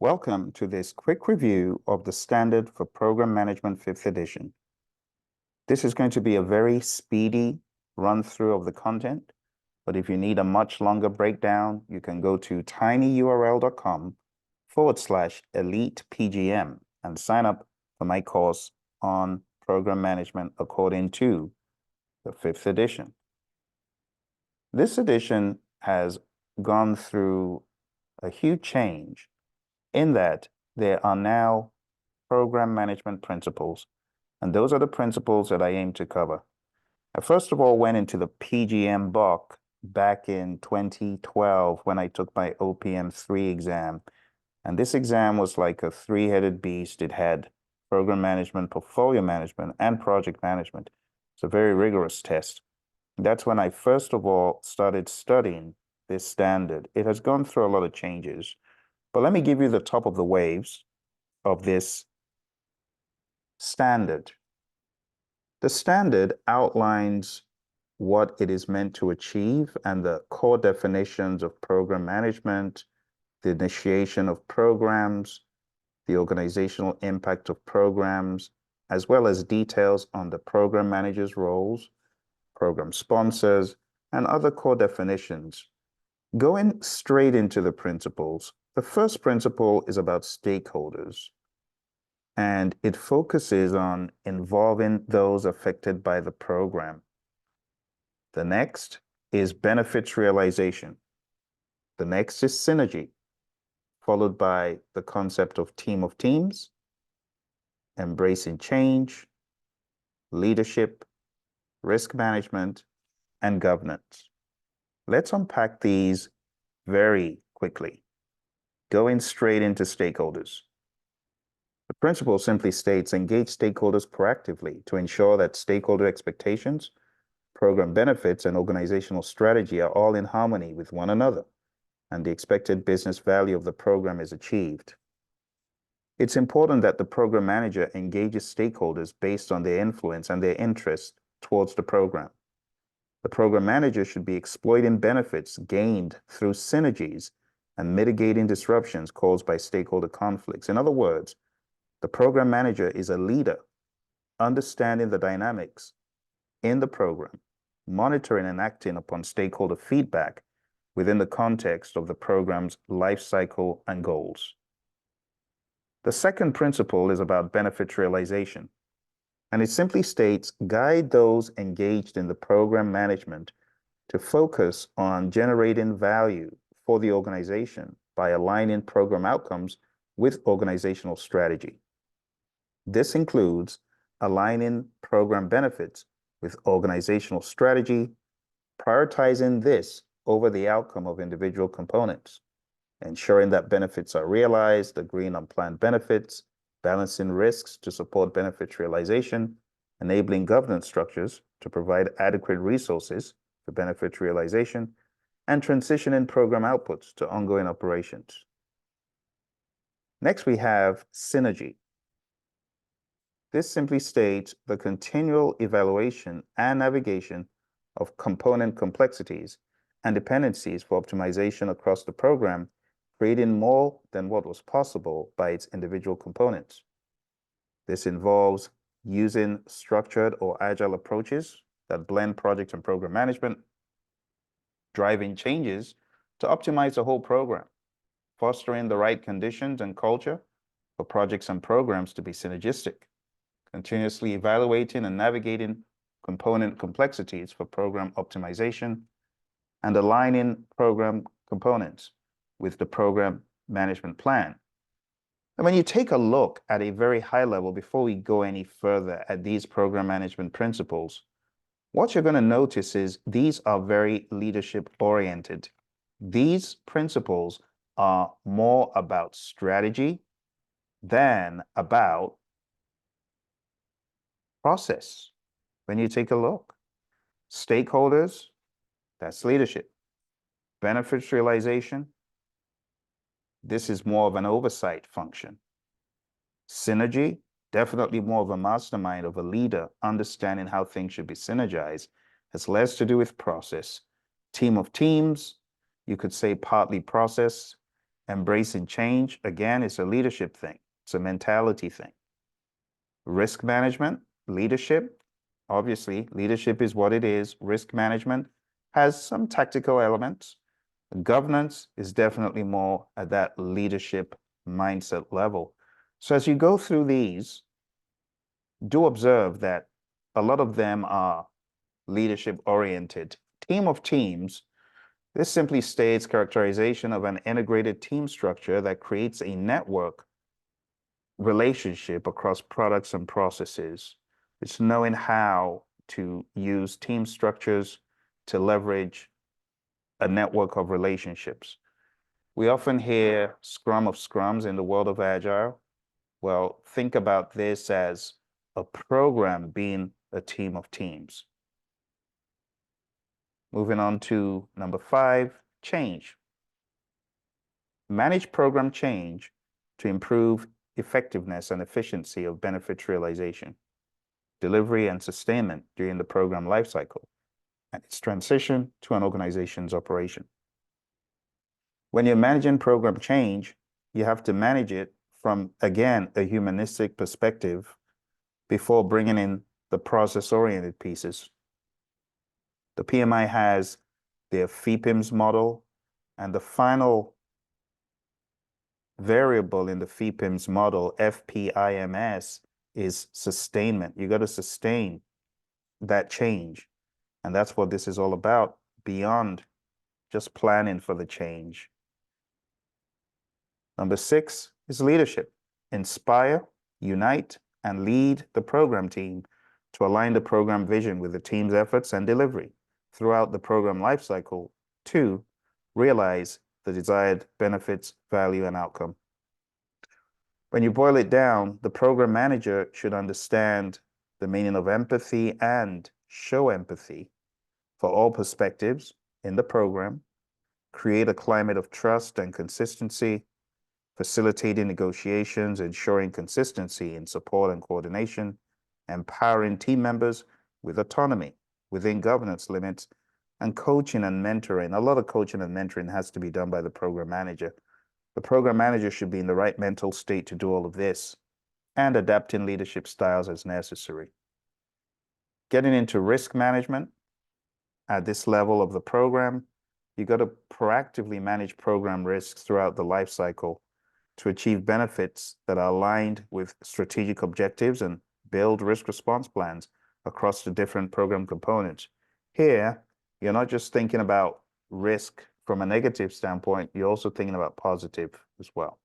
Welcome to this quick review of the Standard for Program Management 5th edition. This is going to be a very speedy run-through of the content, but if you need a much longer breakdown, you can go to tinyurl.com/elitepgm and sign up for my course on program management according to the 5th edition. This edition has gone through a huge change in that there are now program management principles, and those are the principles that I aim to cover. I first of all went into the PGM book back in 2012 when I took my OPM 3 exam, and this exam was like a three-headed beast. It had program management, portfolio management, and project management. It's a very rigorous test. That's when I first of all started studying this standard. It has gone through a lot of changes, but let me give you the top of the waves of this standard. The standard outlines what it is meant to achieve and the core definitions of program management, the initiation of programs, the organizational impact of programs, as well as details on the program manager's roles, program sponsors, and other core definitions. Going straight into the principles, the first principle is about stakeholders, and it focuses on involving those affected by the program. The next is benefits realization. The next is synergy, followed by the concept of team of teams, embracing change, leadership, risk management, and governance. Let's unpack these very quickly. Going straight into stakeholders. The principle simply states engage stakeholders proactively to ensure that stakeholder expectations, program benefits, and organizational strategy are all in harmony with one another, and the expected business value of the program is achieved. It's important that the program manager engages stakeholders based on their influence and their interest towards the program. The program manager should be exploiting benefits gained through synergies and mitigating disruptions caused by stakeholder conflicts. In other words, the program manager is a leader, understanding the dynamics in the program, monitoring and acting upon stakeholder feedback within the context of the program's life cycle and goals. The second principle is about benefit realization, and it simply states guide those engaged in the program management to focus on generating value for the organization by aligning program outcomes with organizational strategy. This includes aligning program benefits with organizational strategy, prioritizing this over the outcome of individual components, ensuring that benefits are realized, agreeing on planned benefits, balancing risks to support benefits realization, enabling governance structures to provide adequate resources for benefits realization, and transitioning program outputs to ongoing operations. Next, we have synergy. This simply states the continual evaluation and navigation of component complexities and dependencies for optimization across the program, creating more than what was possible by its individual components. This involves using structured or agile approaches that blend project and program management, driving changes to optimize the whole program, fostering the right conditions and culture for projects and programs to be synergistic, continuously evaluating and navigating component complexities for program optimization, and aligning program components with the program management plan. And when you take a look at a very high level, before we go any further at these program management principles, what you're going to notice is these are very leadership oriented. These principles are more about strategy than about process. When you take a look, stakeholders, that's leadership. Benefits realization, this is more of an oversight function. Synergy, definitely more of a mastermind of a leader, understanding how things should be synergized, has less to do with process. Team of teams, you could say partly process, Embracing change, again, is a leadership thing. It's a mentality thing. Risk management, leadership, obviously, leadership is what it is. Risk management has some tactical elements. Governance is definitely more at that leadership mindset level. So as you go through these, do observe that a lot of them are leadership oriented. Team of teams, this simply states characterization of an integrated team structure that creates a network relationship across products and processes. It's knowing how to use team structures to leverage a network of relationships. We often hear Scrum of Scrums in the world of Agile. Well, think about this as a program being a team of teams. Moving on to number 5, change. Manage program change to improve effectiveness and efficiency of benefit realization, delivery, and sustainment during the program lifecycle and its transition to an organization's operation. When you're managing program change, you have to manage it from, again, a humanistic perspective before bringing in the process-oriented pieces. The PMI has their FEPIMS model, and the final variable in the FEPIMS model, FPIMS, is sustainment. You got to sustain that change. And that's what this is all about, beyond just planning for the change. Number 6 is leadership. Inspire, unite, and lead the program team to align the program vision with the team's efforts and delivery throughout the program lifecycle to realize the desired benefits, value, and outcome. When you boil it down, the program manager should understand the meaning of empathy and show empathy for all perspectives in the program, create a climate of trust and consistency, facilitating negotiations, ensuring consistency in support and coordination, empowering team members with autonomy within governance limits, and coaching and mentoring. A lot of coaching and mentoring has to be done by the program manager. The program manager should be in the right mental state to do all of this, and adapting leadership styles as necessary. Getting into risk management at this level of the program, you got to proactively manage program risks throughout the life cycle to achieve benefits that are aligned with strategic objectives and build risk response plans across the different program components. Here, you're not just thinking about risk from a negative standpoint, you're also thinking about positive as well.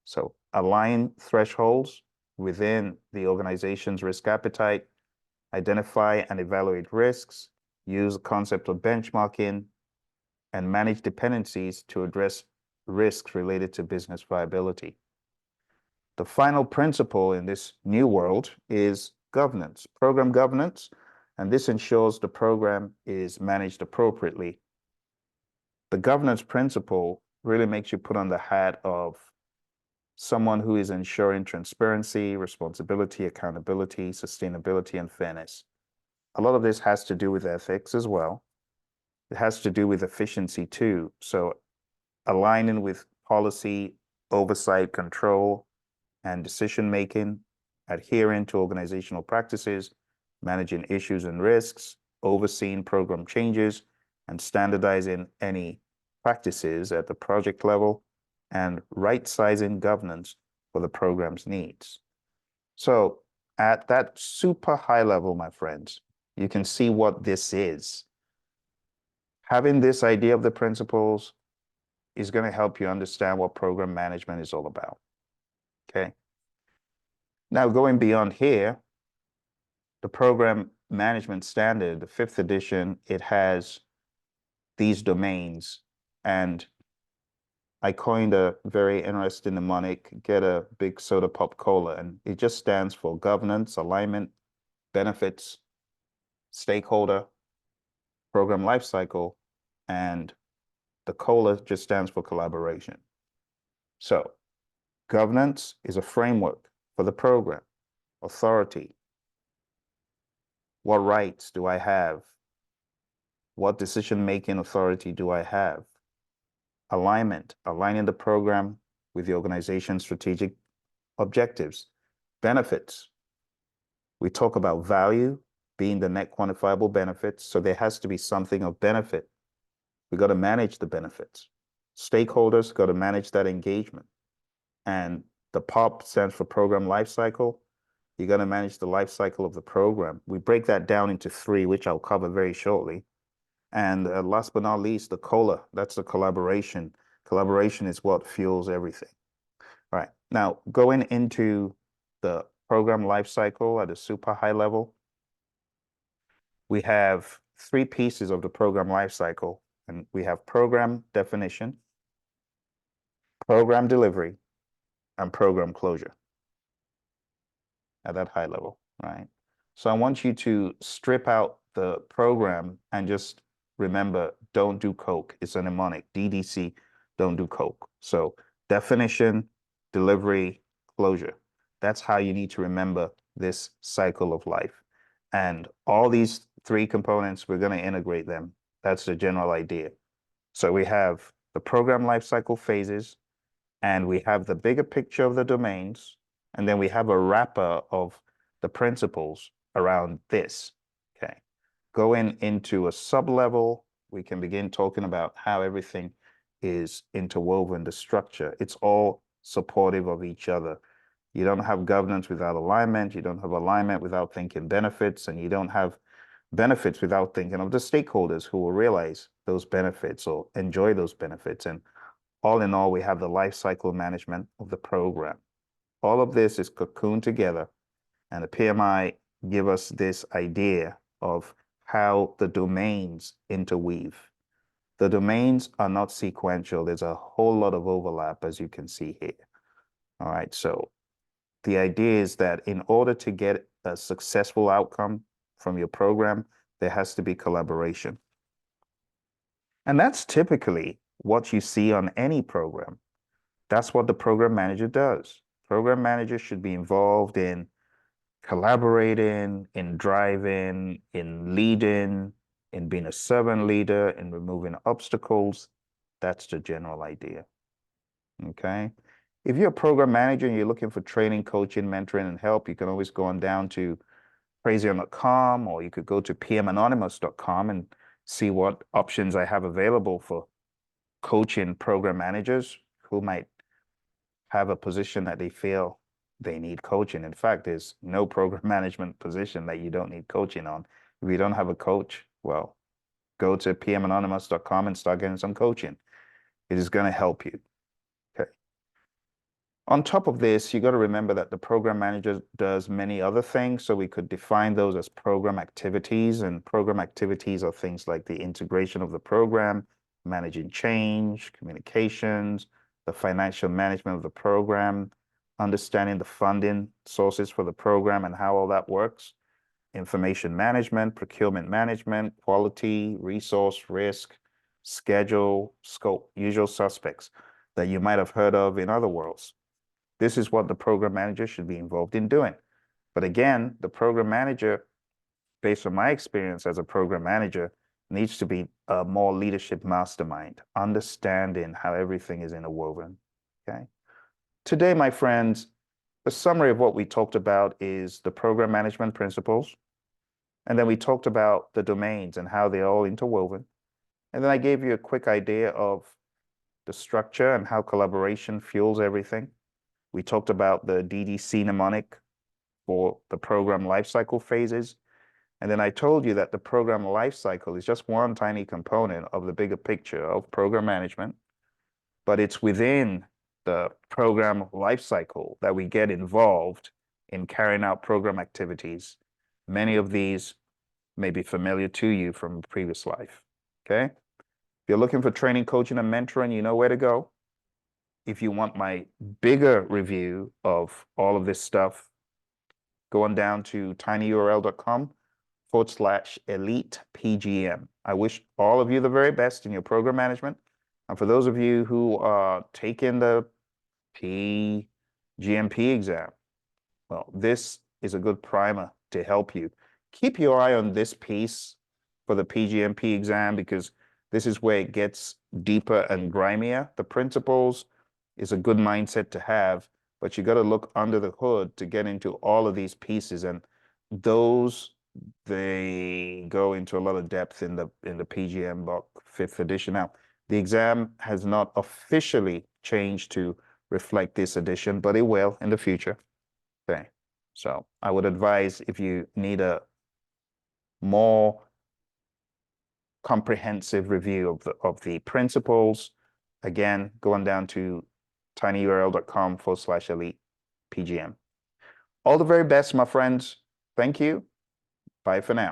So align thresholds within the organization's risk appetite, identify and evaluate risks, use the concept of benchmarking, and manage dependencies to address risks related to business viability. The final principle in this new world is governance, program governance, and this ensures the program is managed appropriately. The governance principle really makes you put on the hat of someone who is ensuring transparency, responsibility, accountability, sustainability, and fairness. A lot of this has to do with ethics as well. It has to do with efficiency too. So aligning with policy, oversight, control, and decision-making, adhering to organizational practices, managing issues and risks, overseeing program changes, and standardizing any practices at the project level, and right-sizing governance for the program's needs. So at that super high level, my friends, you can see what this is. Having this idea of the principles is going to help you understand what program management is all about. Okay. Now, going beyond here, the program management standard, the 5th edition, it has these domains. And I coined a very interesting mnemonic, get a big soda pop cola, and it just stands for governance, alignment, benefits, stakeholder, program lifecycle, and the cola just stands for collaboration. So governance is a framework for the program. Authority. What rights do I have? What decision-making authority do I have? alignment, aligning the program with the organization's strategic objectives. Benefits, we talk about value being the net quantifiable benefits. So there has to be something of benefit. We got to manage the benefits. Stakeholders got to manage that engagement. And the POP stands for program lifecycle. You got to manage the life cycle of the program. We break that down into three, which I'll cover very shortly. And last but not least, the COLA, that's the collaboration. Collaboration is what fuels everything. All right. Now, going into the program lifecycle at a super high level, we have three pieces of the program lifecycle, and we have program definition, program delivery, and program closure at that high level, right? So I want you to strip out the program and just remember, don't do Coke. It's a mnemonic, DDC, don't do Coke. So definition, delivery, closure. That's how you need to remember this cycle of life. And all these three components, we're going to integrate them. That's the general idea. So we have the program lifecycle phases, and we have the bigger picture of the domains, and then we have a wrapper of the principles around this. Okay. Going into a sub-level, we can begin talking about how everything is interwoven, the structure. It's all supportive of each other. You don't have governance without alignment. You don't have alignment without thinking benefits, and you don't have benefits without thinking of the stakeholders who will realize those benefits or enjoy those benefits. And all in all, we have the life cycle management of the program. All of this is cocooned together, and the PMI give us this idea of how the domains interweave. The domains are not sequential. There's a whole lot of overlap, as you can see here. All right, so the idea is that in order to get a successful outcome from your program, there has to be collaboration. And that's typically what you see on any program. That's what the program manager does. Program manager should be involved in collaborating, in driving, in leading, in being a servant leader, in removing obstacles. That's the general idea. Okay. If you're a program manager and you're looking for training, coaching, mentoring, and help, you can always go on down to Praizion.com, or you could go to pmanonymous.com and see what options I have available for coaching program managers who might have a position that they feel they need coaching. In fact, there's no program management position that you don't need coaching on. If you don't have a coach, well, go to pmanonymous.com and start getting some coaching. It is going to help you. Okay. On top of this, you got to remember that the program manager does many other things. So we could define those as program activities, and program activities are things like the integration of the program, managing change, communications, the financial management of the program, understanding the funding sources for the program and how all that works, information management, procurement management, quality, resource, risk, schedule, scope, usual suspects that you might have heard of in other worlds. This is what the program manager should be involved in doing. But again, the program manager, based on my experience as a program manager, needs to be a more leadership mastermind, understanding how everything is interwoven. Okay. Today, my friends, the summary of what we talked about is the program management principles. And then we talked about the domains and how they're all interwoven. And then I gave you a quick idea of the structure and how collaboration fuels everything. We talked about the DDC mnemonic for the program lifecycle phases. And then I told you that the program lifecycle is just one tiny component of the bigger picture of program management, but it's within the program lifecycle that we get involved in carrying out program activities. Many of these may be familiar to you from a previous life, okay? If you're looking for training, coaching, and mentoring, you know where to go. If you want my bigger review of all of this stuff, go on down to tinyurl.com/elite PGM. I wish all of you the very best in your program management. And for those of you who are taking the PGMP exam, well, this is a good primer to help you. Keep your eye on this piece for the PGMP exam, because this is where it gets deeper and grimier. The principles is a good mindset to have, but you got to look under the hood to get into all of these pieces, and those they go into a lot of depth in the PGM book 5th edition. Now, the exam has not officially changed to reflect this edition, but it will in the future. Okay. So I would advise, if you need a more comprehensive review of the principles, again, going down to tinyurl.com/elite PGM. All the very best, my friends. Thank you. Bye for now.